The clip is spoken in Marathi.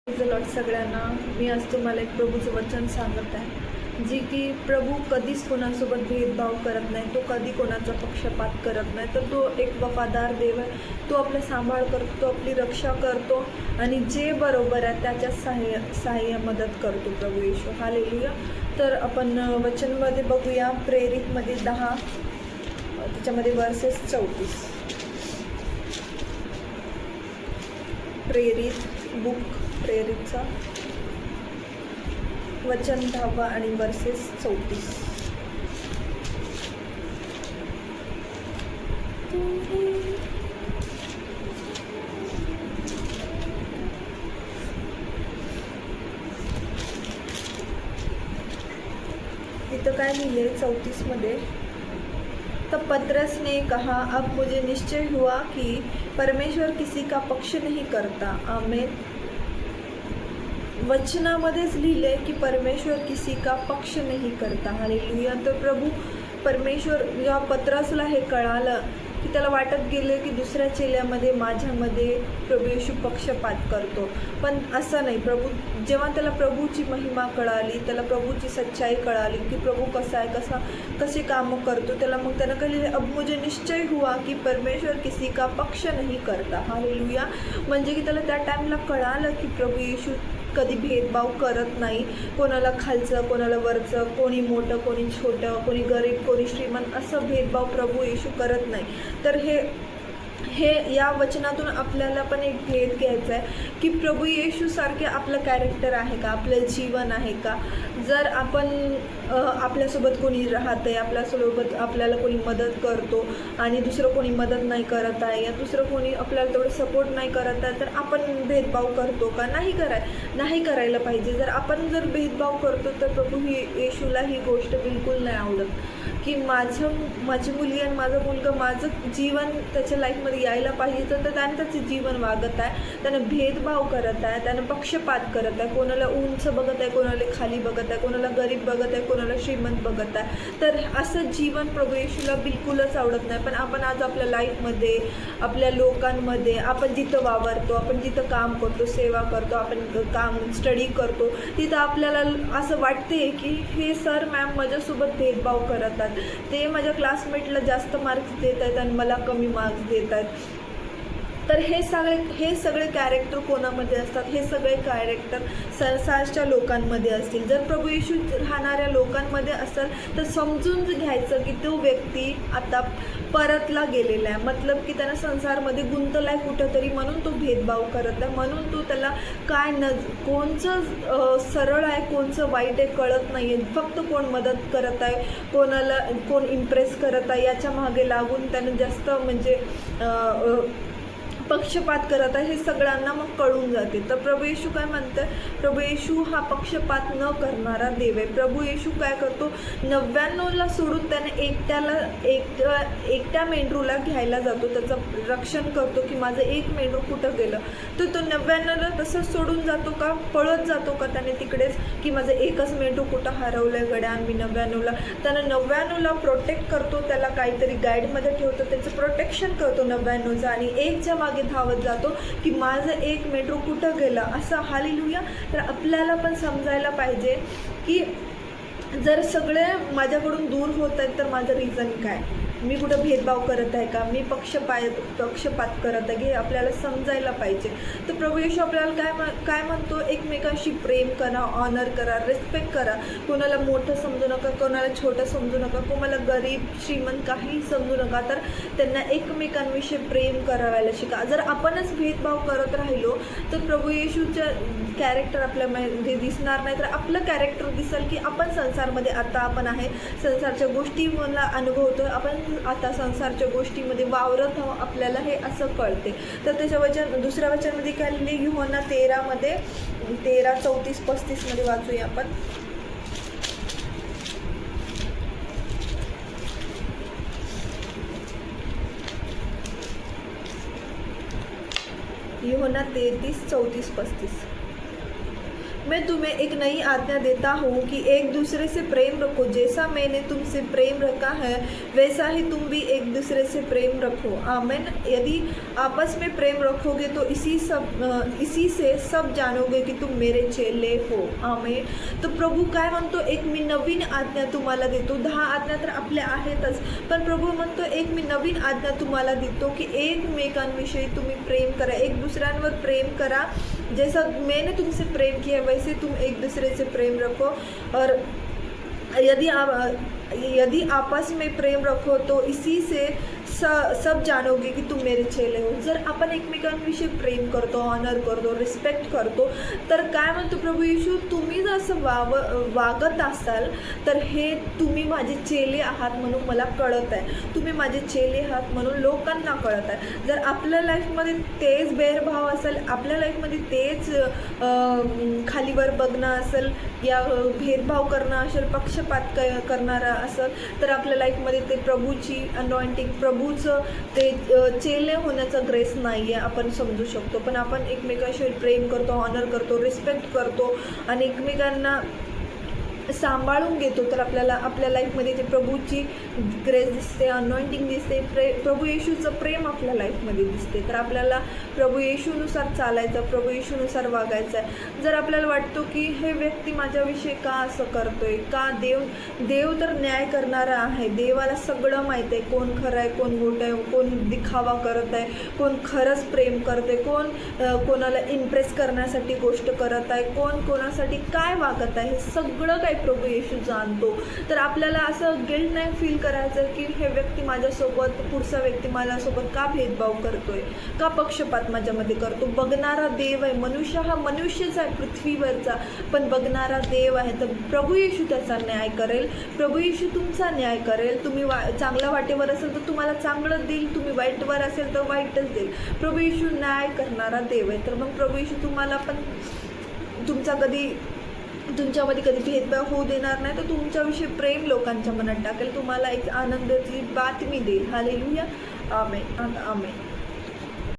लॉर्ड सगळ्यांना. मी आज तुम्हाला एक प्रभूचं वचन सांगत आहे, जी की प्रभू कधीच कोणासोबत भेदभाव करत नाही. तो कधी कोणाचा पक्षपात करत नाही. तर तो एक वफादार देव आहे. तो आपला सांभाळ करतो, तो आपली रक्षा करतो आणि जे बरोबर आहे त्याच्या सहाय्य मदत करतो प्रभू येशू. हालेलुया. तर आपण वचनमध्ये बघूया, प्रेरितमध्ये 10 त्याच्यामध्ये वर्सेस 34. प्रेरितचा वचन 10 आणि वर्सेस 34. इथं काय लिहिले 34 मध्ये, तब पतरस ने कहा, अब मुझे निश्चय हुआ कि परमेश्वर किसी का पक्ष नहीं करता. आमेन. वचनामध्येच लिहिले की परमेश्वर किसी का पक्ष नहीं करता. हालेलुया. तर प्रभू परमेश्वर जेव्हा पतरसला हे कळालं की त्याला वाटत गेले की दुसऱ्या चेल्यामध्ये माझ्यामध्ये प्रभू येशू पक्षपात करतो, पण असं नाही. जेव्हा त्याला प्रभूची महिमा कळाली, त्याला प्रभूची सच्चाई कळाली की प्रभू कसा आहे, कसे कामं करतो, मग त्यानं कळले, अब मुझे निश्चय हुआ की परमेश्वर किसी का पक्ष नहीं करता. हालेलुया. म्हणजे की त्याला त्या टाईमला कळालं की प्रभू येशू कधी भेदभाव करत नाही. कोणाला खालचं, कोणाला वरचं, कोणी मोठं, कोणी छोटं, कोणी गरीब, कोणी श्रीमंत, असं भेदभाव प्रभू येशू करत नाही. तर हे या वचनातून आपल्याला पण एक भेद घ्यायचा आहे की प्रभू येशूसारखे आपलं कॅरेक्टर आहे का, आपलं जीवन आहे का. जर आपण आपल्यासोबत कोणी राहतं आहे, आपल्यासोबत आपल्याला कोणी मदत करतो आणि दुसरं कोणी मदत नाही करत आहे, या दुसरं कोणी आपल्याला तेवढं सपोर्ट नाही करत आहे, तर आपण भेदभाव करतो का? नाही करायला पाहिजे. जर आपण भेदभाव करतो तर प्रभू येशूला ही गोष्ट बिलकुल नाही आवडत की माझी मुलगी आणि माझा मुलगा, माझं जीवन त्याच्या लाईफमध्ये यायला पाहिजे. तर त्याने त्याचं जीवन वागत आहे, त्यानं भेदभाव करत आहे, त्यानं पक्षपात करत आहे, कोणाला उंच बघत आहे, कोणाला खाली बघत आहे, कोणाला गरीब बघत आहे, कोणाला श्रीमंत बघत आहे. तर असं जीवन प्रभू येशूला बिलकुलच आवडत नाही. पण आपण आज आपल्या लाईफमध्ये, आपल्या लोकांमध्ये, आपण जिथं वावरतो, आपण जिथं काम करतो, सेवा करतो, आपण स्टडी करतो, तिथं आपल्याला असं वाटते की हे सर मॅम माझ्यासोबत भेदभाव करतात, ते माझ्या क्लासमेटला जास्त मार्क्स देत आहेत आणि मला कमी मार्क्स देत आहेत. तर हे सगळे कॅरेक्टर कोणामध्ये असतात? हे सगळे कॅरेक्टर संसारच्या लोकांमध्ये असतील. जर प्रभू येशू राहणाऱ्या लोकांमध्ये असेल तर समजून घ्यायचं की तो व्यक्ती आता परतला गेलेला आहे, मतलब की त्यानं संसारमध्ये गुंतला आहे कुठंतरी, म्हणून तो भेदभाव करत आहे, म्हणून तो त्याला कोणचं सरळ आहे, कोणचं वाईट आहे कळत नाही आहे. फक्त कोण मदत करत आहे, कोण इम्प्रेस करत आहे, याच्या मागे लागून त्यानं जास्त पक्षपात करत आहे, हे सगळ्यांना मग कळून जाते. तर प्रभू येशू काय म्हणतं? प्रभू येशू हा पक्षपात न करणारा देव आहे. प्रभू येशू काय करतो? 99ला सोडून त्याने एकट्या मेंढरूला घ्यायला जातो, त्याचं रक्षण करतो की माझं एक मेंढरू कुठं गेलं. तर तो 99ला तसंच सोडून जातो का, पळत जातो का त्याने तिकडेच की माझं एकच मेंढरू कुठं हरवलंय गड्या आणि मी 99ला. त्यानं 99ला प्रोटेक्ट करतो, त्याला काहीतरी गाईडमध्ये ठेवतो, त्याचं प्रोटेक्शन करतो 99चं, आणि एकच्या मागे धावत जातो की माझं एक मेट्रो कुठं गेलं असं. हालेलुया. तर आपल्याला पण समजायला पाहिजे की जर सगळे माझ्याकडून दूर होत आहेत तर माझं रिझन काय, मी कुठं भेदभाव करत आहे का, मी पक्षपात करत आहे, हे आपल्याला समजायला पाहिजे. तर प्रभू येशू आपल्याला काय म्हणतो? एकमेकांशी प्रेम करा, ऑनर करा, रिस्पेक्ट करा. कोणाला मोठं समजू नका, कोणाला छोटं समजू नका, कोणाला गरीब श्रीमंत काही समजू नका. तर त्यांना एकमेकांविषयी प्रेम करायला शिका. जर आपणच भेदभाव करत राहिलो तर प्रभू येशूचं कॅरेक्टर आपल्यामध्ये दिसणार नाही. तर आपलं कॅरेक्टर दिसेल की आपण संसारमध्ये आता आपण आहे, संसारच्या गोष्टी मला अनुभवतो, आपण आता संसारच्या गोष्टीमध्ये वावरत आहोत, आपल्याला हे असं कळते. तर त्याच्या दुसऱ्या वचनामध्ये काय लिहिले? यूहन्ना 13 34 35 मध्ये वाचूया आपण. यूहन्ना 33 34 35. मैं तुम्हें एक नई आज्ञा देता हूँ कि एक दूसरे से प्रेम रखो, जैसा मैंने तुमसे प्रेम रखा है वैसा ही तुम भी एक दूसरे से प्रेम रखो। आमीन। यदि आपस में प्रेम रखोगे तो इसी से सब जानोगे की तुम मेरे चेले हो। आमीन। तो प्रभू काय म्हणतो, एक मी नवीन आज्ञा तुम्हाला देतो। 10 आज्ञा तर आपल्या आहेतच, पण प्रभू म्हणतो एक मी नवीन आज्ञा तुम्हाला देतो की एकमेकांविषयी तुम्ही प्रेम करा, एक दूसऱ्यांवर प्रेम करा, जैसा मैंने तुमसे प्रेम किया वैसे तुम एक दूसरे से प्रेम रखो। और यदि आपस में प्रेम रखो तो इसी से सब जानोगे की तुम मेरे चेले हो। जर आपण एकमेकांविषयी प्रेम करतो, ऑनर करतो, रिस्पेक्ट करतो, तर काय म्हणतो प्रभू येशू, तुम्ही जर असं वागत असाल तर हे तुम्ही माझे चेले आहात म्हणून मला कळत आहे, तुम्ही माझे चेले आहात म्हणून लोकांना कळत आहे। जर आपल्या लाईफमध्ये तेच भेदभाव असेल, आपल्या लाईफमध्ये तेच खालीवर बघणं असेल या भेदभाव करणं असेल, पक्षपात करणारा असेल, तर आपल्या लाईफमध्ये ते प्रभूची अनॉइंटिंग, प्रभूचं ते चेले होण्याचा ग्रेस नाही आहे, आपण समजू शकतो। पण आपण एकमेकांशी प्रेम करतो, ऑनर करतो, रिस्पेक्ट करतो आणि एकमेकांना सांभाळून घेतो, तर आपल्याला आपल्या लाईफमध्ये ते प्रभूची ग्रेस दिसते, अनॉइंटिंग दिसते, प्रभू येशूचं प्रेम आपल्या लाईफमध्ये दिसते। तर आपल्याला प्रभू येशूनुसार चालायचं, प्रभू येशूनुसार वागायचं आहे। जर आपल्याला वाटतो की हे व्यक्ती माझ्याविषयी का असं करतोय, का देव तर न्याय करणारा आहे, देवाला सगळं माहीत आहे, कोण खरं आहे, कोण खोटं आहे, कोण दिखावा करत आहे, कोण खरंच प्रेम करते, कोण कोणाला इम्प्रेस करण्यासाठी गोष्ट करत आहे, कोण कोणासाठी काय वागत आहे, हे सगळं काही प्रभू येशू जाणतो। तर आपल्याला असं गिल्ट नाही फील करायचं की हे व्यक्ती माझ्यासोबत, पुढचा व्यक्ती माझ्यासोबत का भेदभाव करतोय, का पक्षपात माझ्यामध्ये करतो। बघणारा देव आहे, मनुष्य हा मनुष्यच आहे पृथ्वीवरचा, पण बघणारा देव आहे, तर प्रभू येशू त्याचा न्याय करेल, प्रभू येशू तुमचा न्याय करेल। तुम्ही चांगल्या वाटेवर असेल तर तुम्हाला चांगलं देईल, तुम्ही वाईटवर असेल तर वाईटच देईल। प्रभू येशू न्याय करणारा देव आहे। तर मग प्रभू येशू तुम्हाला पण तुमच्यामध्ये कधी भेदभाव होऊ देणार नाही, तर तुमच्याविषयी प्रेम लोकांच्या मनात टाकेल, तुम्हाला एक आनंदाची बातमी देईल। हालेलुया। आमेन, आमेन।